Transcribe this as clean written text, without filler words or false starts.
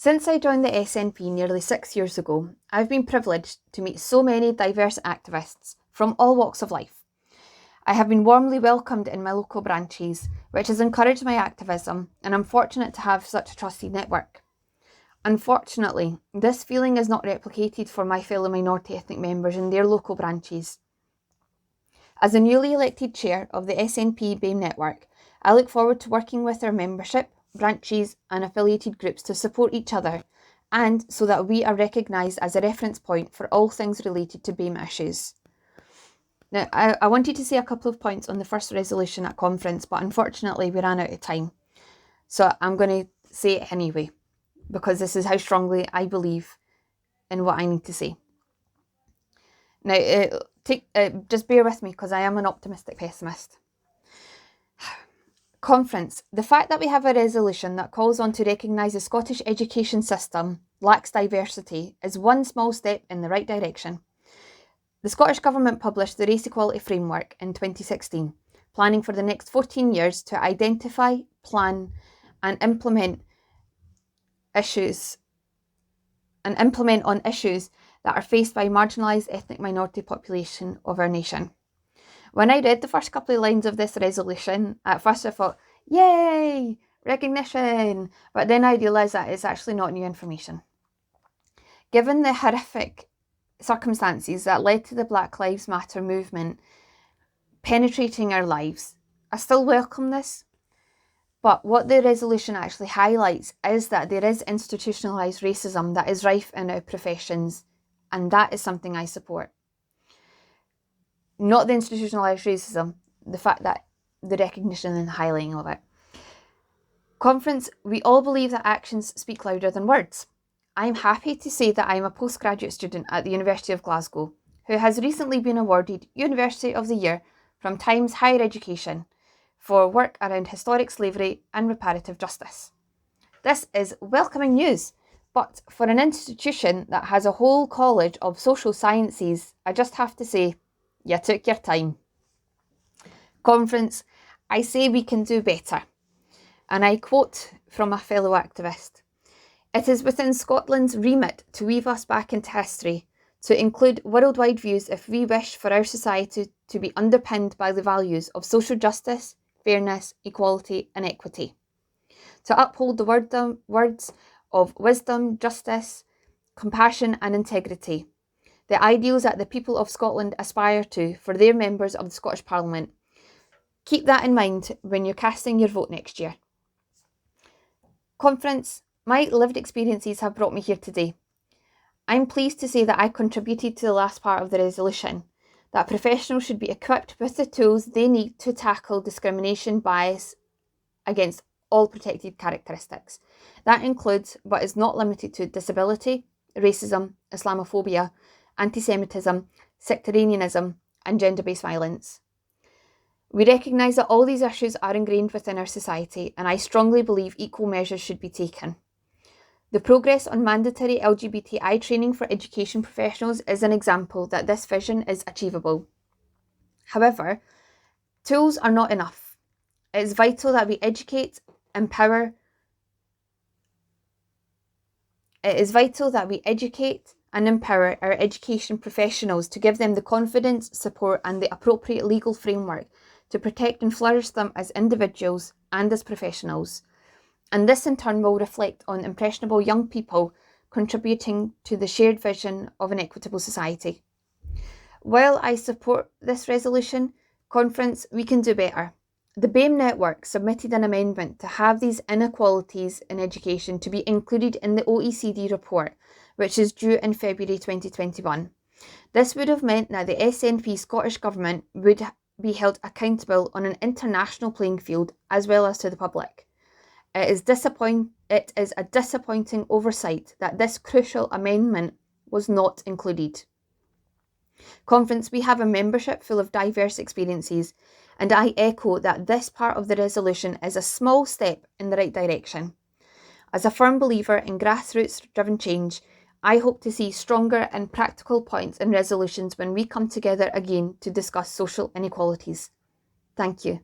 Since I joined the SNP nearly 6 years ago, I've been privileged to meet so many diverse activists from all walks of life. I have been warmly welcomed in my local branches, which has encouraged my activism, and I'm fortunate to have such a trusted network. Unfortunately, this feeling is not replicated for my fellow minority ethnic members in their local branches. As a newly elected chair of the SNP BAME network, I look forward to working with our membership, branches and affiliated groups to support each other, and so that we are recognised as a reference point for all things related to BAME issues. Now, I wanted to say a couple of points on the first resolution at conference, but unfortunately we ran out of time. So I'm going to say it anyway, because this is how strongly I believe in what I need to say. Now, just bear with me, because I am an optimistic pessimist. Conference. The fact that we have a resolution that calls on to recognise the Scottish education system lacks diversity is one small step in the right direction. The Scottish Government published the Race Equality Framework in 2016, planning for the next 14 years to identify, plan and implement on issues that are faced by marginalised ethnic minority population of our nation. When I read the first couple of lines of this resolution, at first I thought, yay, recognition, but then I realised that it's actually not new information. Given the horrific circumstances that led to the Black Lives Matter movement penetrating our lives, I still welcome this. But what the resolution actually highlights is that there is institutionalised racism that is rife in our professions, and that is something I support. Not the institutionalised racism, the fact that the recognition and highlighting of it. Conference, we all believe that actions speak louder than words. I'm happy to say that I'm a postgraduate student at the University of Glasgow, who has recently been awarded University of the Year from Times Higher Education for work around historic slavery and reparative justice. This is welcoming news, but for an institution that has a whole college of social sciences, I just have to say, you took your time. Conference, I say we can do better. And I quote from a fellow activist, "It is within Scotland's remit to weave us back into history, to include worldwide views if we wish for our society to be underpinned by the values of social justice, fairness, equality and equity. To uphold the words of wisdom, justice, compassion and integrity, the ideals that the people of Scotland aspire to for their members of the Scottish Parliament. Keep that in mind when you're casting your vote next year." Conference, my lived experiences have brought me here today. I'm pleased to say that I contributed to the last part of the resolution, that professionals should be equipped with the tools they need to tackle discrimination, bias against all protected characteristics. That includes, but is not limited to, disability, racism, Islamophobia, anti-Semitism, sectarianism and gender-based violence. We recognise that all these issues are ingrained within our society, and I strongly believe equal measures should be taken. The progress on mandatory LGBTI training for education professionals is an example that this vision is achievable. However, tools are not enough. It is vital that we educate, empower. And empower our education professionals to give them the confidence, support and the appropriate legal framework to protect and flourish them as individuals and as professionals. And this in turn will reflect on impressionable young people contributing to the shared vision of an equitable society. While I support this resolution, Conference, we can do better. The BAME network submitted an amendment to have these inequalities in education to be included in the OECD report, which is due in February 2021. This would have meant that the SNP Scottish Government would be held accountable on an international playing field as well as to the public. It is a disappointing oversight that this crucial amendment was not included. Conference, we have a membership full of diverse experiences, and I echo that this part of the resolution is a small step in the right direction. As a firm believer in grassroots-driven change, I hope to see stronger and practical points and resolutions when we come together again to discuss social inequalities. Thank you.